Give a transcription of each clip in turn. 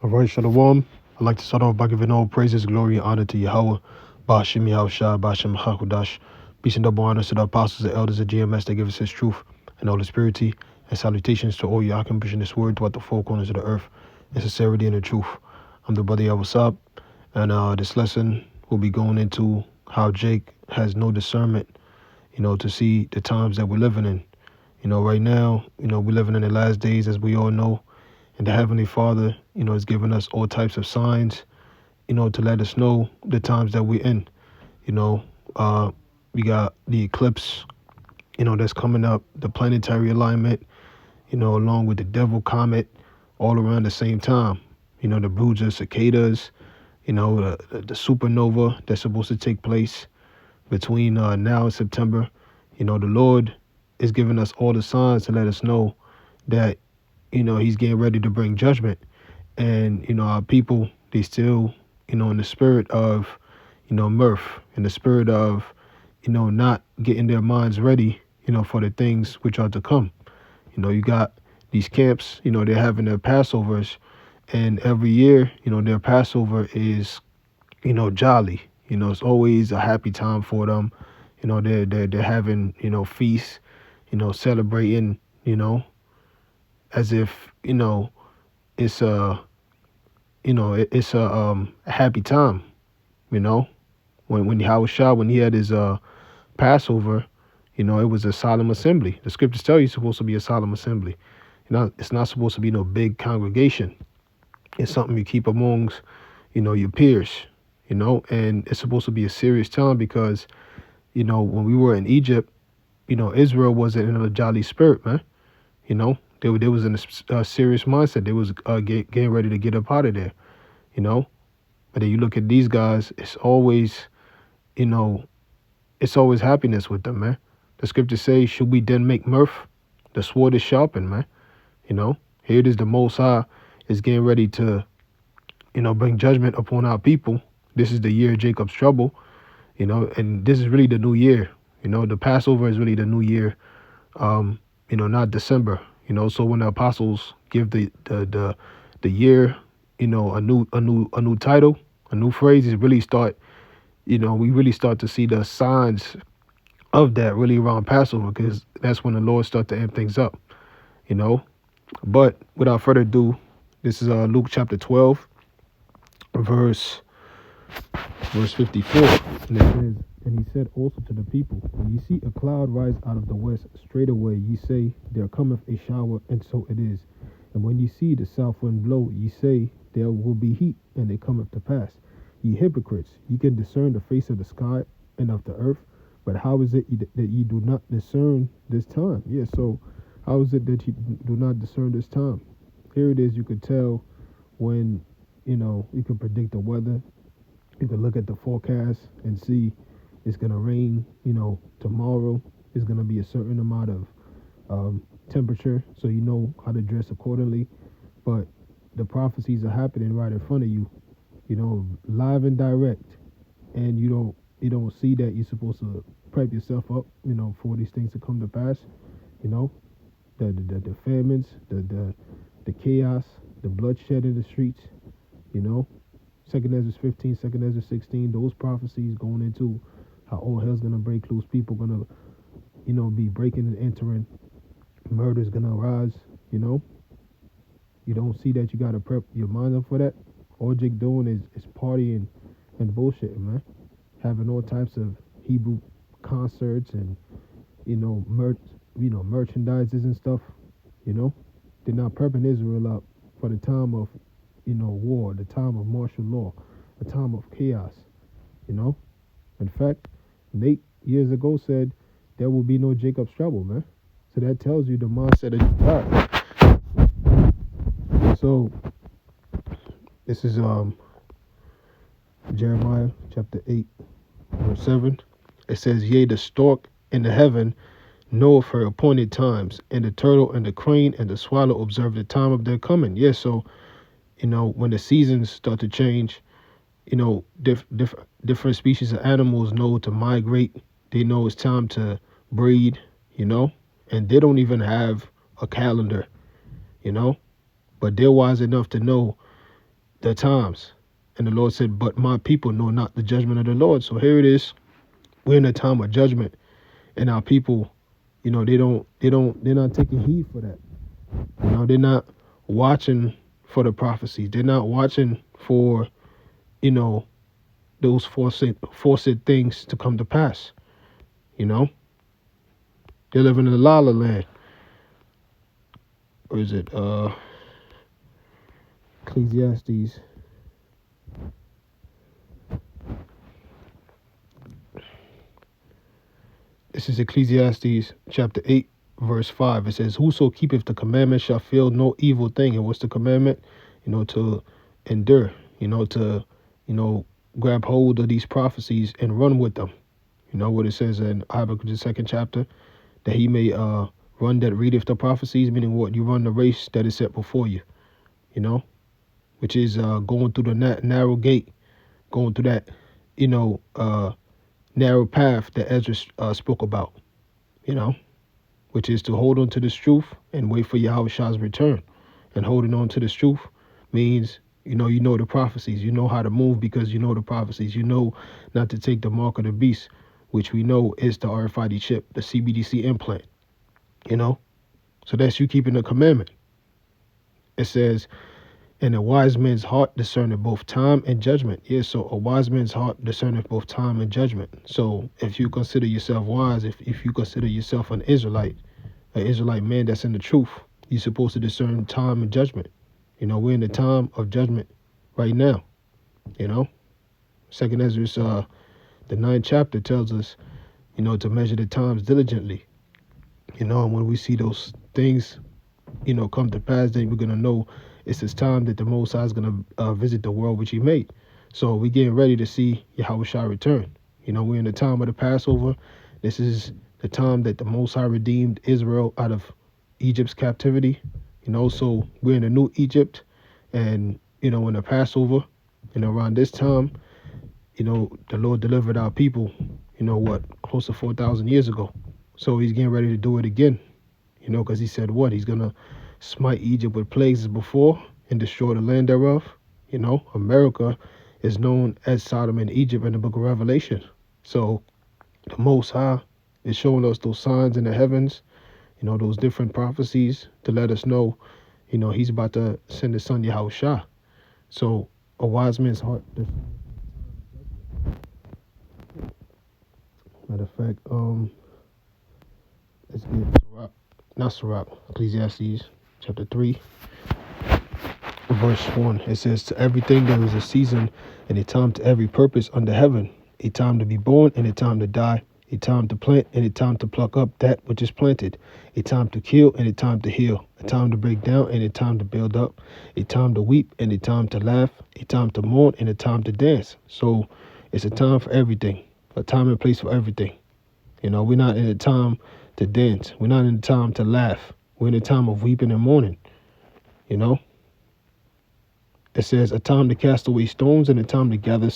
All right, Shalom. I'd like to start off by giving all praises, glory, and honor to Yahweh, Bashim Yahushua, Bashim Hakudash. Peace and double honors to the apostles and elders of GMS that give us his truth and all his purity, and salutations to all Yakim pushing this word throughout the four corners of the earth in sincerity and in truth. I'm the brother Yahusab, and this lesson will be going into how Jake has no discernment, to see the times that we're living in. Right now, we're living in the last days, as we all know. And the Heavenly Father, has given us all types of signs, to let us know the times that we're in. You know, we got the eclipse, that's coming up, the planetary alignment, along with the devil comet, all around the same time. The broods of cicadas, the supernova that's supposed to take place between now and September. The Lord is giving us all the signs to let us know that, he's getting ready to bring judgment. And, our people, they still, in the spirit of, mirth, in the spirit of, not getting their minds ready, for the things which are to come. You got these camps, they're having their Passovers, and every year, their Passover is, jolly. It's always a happy time for them. They're having, feasts, celebrating, as if, it's a happy time, when Yahushua, when he had his Passover, it was a solemn assembly. The scriptures tell you it's supposed to be a solemn assembly. It's not supposed to be no big congregation. It's something you keep amongst, your peers, and it's supposed to be a serious time because, when we were in Egypt, Israel wasn't in a jolly spirit, man. They was in a serious mindset. They was getting ready to get up out of there, But then you look at these guys, it's always, it's always happiness with them, man. The scriptures say, should we then make mirth? The sword is sharpened, man. Here it is, the Most High is getting ready to, bring judgment upon our people. This is the year of Jacob's trouble, and this is really the new year. The Passover is really the new year, not December. So when the apostles give the year, a new title, a new phrase, is really start, we really start to see the signs of that really around Passover, because that's when the Lord start to amp things up, But without further ado, this is Luke chapter 12, verse 54. And it says, and he said also to the people, when ye see a cloud rise out of the west, straightway ye say, there cometh a shower, and so it is. And when ye see the south wind blow, ye say, there will be heat, and it cometh to pass. Ye hypocrites, ye can discern the face of the sky and of the earth, but how is it that ye do not discern this time? Yeah, so how is it that you do not discern this time? Here it is, you could tell when, you can predict the weather. You can look at the forecast and see it's going to rain, tomorrow. It's going to be a certain amount of temperature, so you know how to dress accordingly. But the prophecies are happening right in front of you, live and direct. And you don't see that. You're supposed to prep yourself up, for these things to come to pass. The famines, the chaos, the bloodshed in the streets, Second Ezra 15, Second Ezra 16, those prophecies going into how all hell's gonna break loose, people gonna, be breaking and entering, murder's gonna arise, You don't see that. You gotta prep your mind up for that. All Jake doing is partying and bullshitting, man. Having all types of Hebrew concerts and, merchandises and stuff, They're not prepping Israel up for the time of, war, the time of martial law, the time of chaos, In fact, Nate years ago said there will be no Jacob's trouble, man. So that tells you the mindset of God. So this is Jeremiah chapter 8, verse 7. It says, yea, the stork in the heaven knoweth her appointed times, and the turtle and the crane and the swallow observe the time of their coming. Yes, so when the seasons start to change, different species of animals know to migrate. They know it's time to breed, and they don't even have a calendar, but they're wise enough to know, the times. And the Lord said, but my people know not the judgment of the Lord. So here it is. We're in a time of judgment, and our people, they're not taking heed for that. They're not watching for the prophecies. They're not watching for, those forced things to come to pass. They're living in la la land. Or is it Ecclesiastes? This is Ecclesiastes chapter 8, verse 5. It says, whoso keepeth the commandment shall feel no evil thing. And what's the commandment? To endure, to, grab hold of these prophecies and run with them. What it says in Habakkuk, the second chapter, that he may run that readeth the prophecies, meaning what? You run the race that is set before you, which is going through the narrow gate, going through that, narrow path that Ezra spoke about, which is to hold on to this truth and wait for Yahushua's return. And holding on to this truth means, you know the prophecies. You know how to move because you know the prophecies. You know not to take the mark of the beast, which we know is the RFID chip, the CBDC implant, So that's you keeping the commandment. It says, and a wise man's heart discerneth both time and judgment. Yeah, so a wise man's heart discerneth both time and judgment. So if you consider yourself wise, if you consider yourself an Israelite man that's in the truth, you're supposed to discern time and judgment. We're in the time of judgment right now. Second Ezra, the 9th chapter tells us, to measure the times diligently. And when we see those things, come to pass, then we're gonna know it's this time that the Most High is gonna visit the world which He made. So we're getting ready to see Yahushua return. We're in the time of the Passover. This is the time that the Most High redeemed Israel out of Egypt's captivity. So we're in a new Egypt, and in the Passover, around this time, the Lord delivered our people. Close to 4,000 years ago. So He's getting ready to do it again. Because He said what? He's gonna smite Egypt with plagues as before and destroy the land thereof. America is known as Sodom and Egypt in the book of Revelation. So the Most High is showing us those signs in the heavens, those different prophecies to let us know, He's about to send His son Yahushua. So a wise man's heart. Matter of fact, let's get Sirach, Ecclesiastes chapter 3. Verse 1, it says, to everything there is a season and a time to every purpose under heaven, a time to be born and a time to die, a time to plant and a time to pluck up that which is planted, a time to kill and a time to heal, a time to break down and a time to build up, a time to weep and a time to laugh, a time to mourn and a time to dance. So it's a time for everything, a time and place for everything. We're not in a time to dance. We're not in a time to laugh. We're in a time of weeping and mourning. It says a time to cast away stones and a time to gather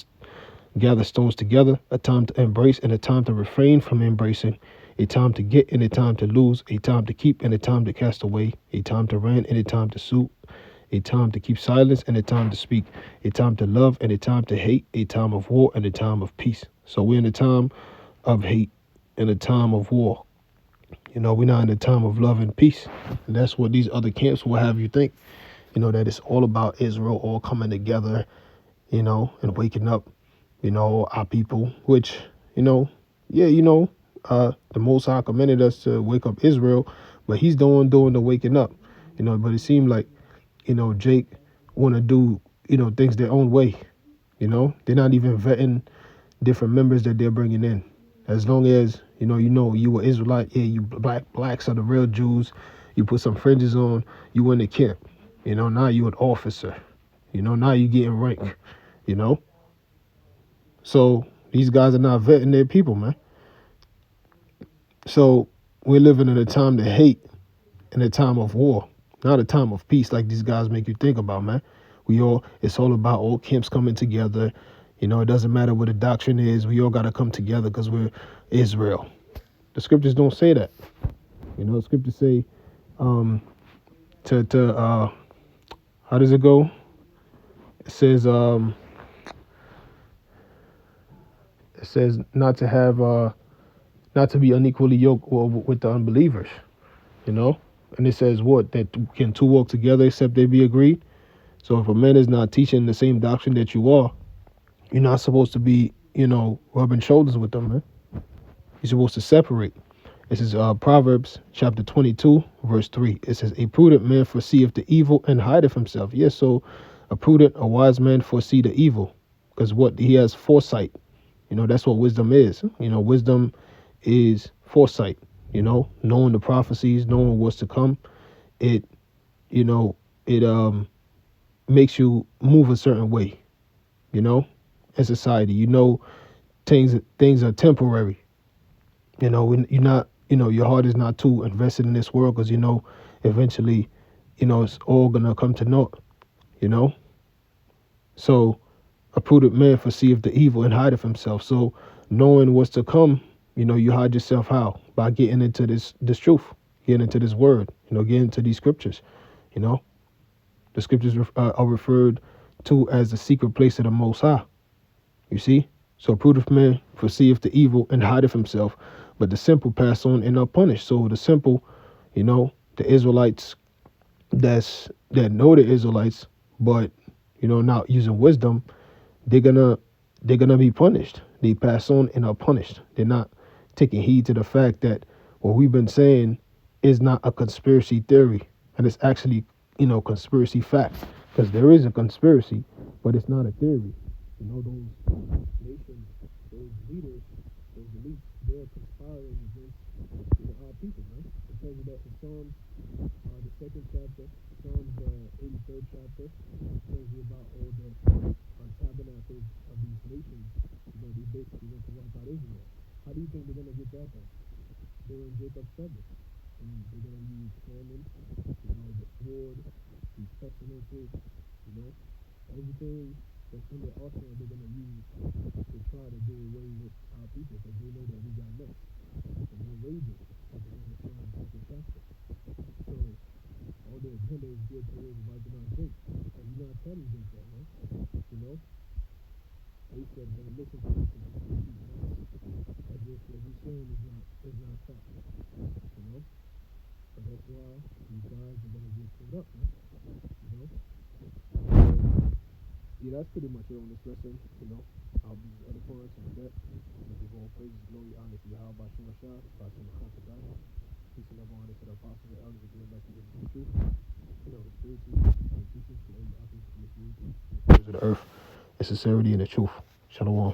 stones together, a time to embrace and a time to refrain from embracing, a time to get and a time to lose, a time to keep and a time to cast away, a time to rant and a time to sue, a time to keep silence and a time to speak, a time to love and a time to hate, a time of war and a time of peace. So we're in a time of hate and a time of war. We're not in a time of love and peace. And that's what these other camps will have you think. That it's all about Israel all coming together, and waking up, our people, which, the Most High commanded us to wake up Israel, but He's doing the waking up, but it seemed like, Jake want to do, things their own way, they're not even vetting different members that they're bringing in. As long as, you were Israelite, you blacks are the real Jews, you put some fringes on, you in the camp. Now you an officer. Now you getting rank. So these guys are not vetting their people, man. So we're living in a time to hate, in a time of war, not a time of peace like these guys make you think about, man. It's all about all camps coming together. It doesn't matter what the doctrine is. We all got to come together because we're Israel. The scriptures don't say that. The scriptures say, how does it go? It says not to have not to be unequally yoked with the unbelievers, you know. And it says what, that can two walk together except they be agreed. So if a man is not teaching the same doctrine that you are, you're not supposed to be, rubbing shoulders with them, man. You're supposed to separate. This is Proverbs chapter 22, verse 3. It says, a prudent man foreseeth the evil and hideth himself. Yes, so a wise man foresee the evil because what he has foresight. That's what wisdom is. Wisdom is foresight, knowing the prophecies, knowing what's to come. It, it makes you move a certain way, in society. Things are temporary. You're not, your heart is not too invested in this world because eventually, it's all gonna come to naught. You know, so a prudent man foreseeth the evil and hideth himself. So knowing what's to come, you hide yourself how? By getting into this truth, getting into this word. Getting into these scriptures. You know, the scriptures are referred to as the secret place of the Most High. You see? So a prudent man foreseeth the evil and hideth himself, but the simple pass on and are punished. So the simple, the Israelites that know the Israelites, but not using wisdom, they're gonna be punished. They pass on and are punished. They're not taking heed to the fact that what we've been saying is not a conspiracy theory, and it's actually conspiracy fact. Because there is a conspiracy, but it's not a theory. Those nations, those leaders, those elites, they're conspiring against our people, man. It tells you that in Psalms, the second chapter, Psalms 83rd chapter, tells you about all the tabernacles of these nations. They basically want to wipe out Israel. How do you think they're going to get that done? During Jacob's trouble. And they're going to use famine, the sword, these pestilences, everything that's in their arsenal they're going to use to try to do away with our people because they know that we got next. And they're raging at the end of Psalm second chapter. So all their agenda is geared towards wiping out Jake. And you're not telling Jake that, man. They said, man, listen to this as if what we're saying is not fact. So that's why these guys are going to get pulled up, man. Yeah, that's pretty much it on this lesson. I'll be edifying some of that. We give all praises, glory, honor to Yahweh, Shem Shah, Pastor Machathadai. Peace and love, honor to the apostles and elders again back to the truth. The spiritual and teachings for all the options from the community, the earth, and sincerity and the truth. Shalom.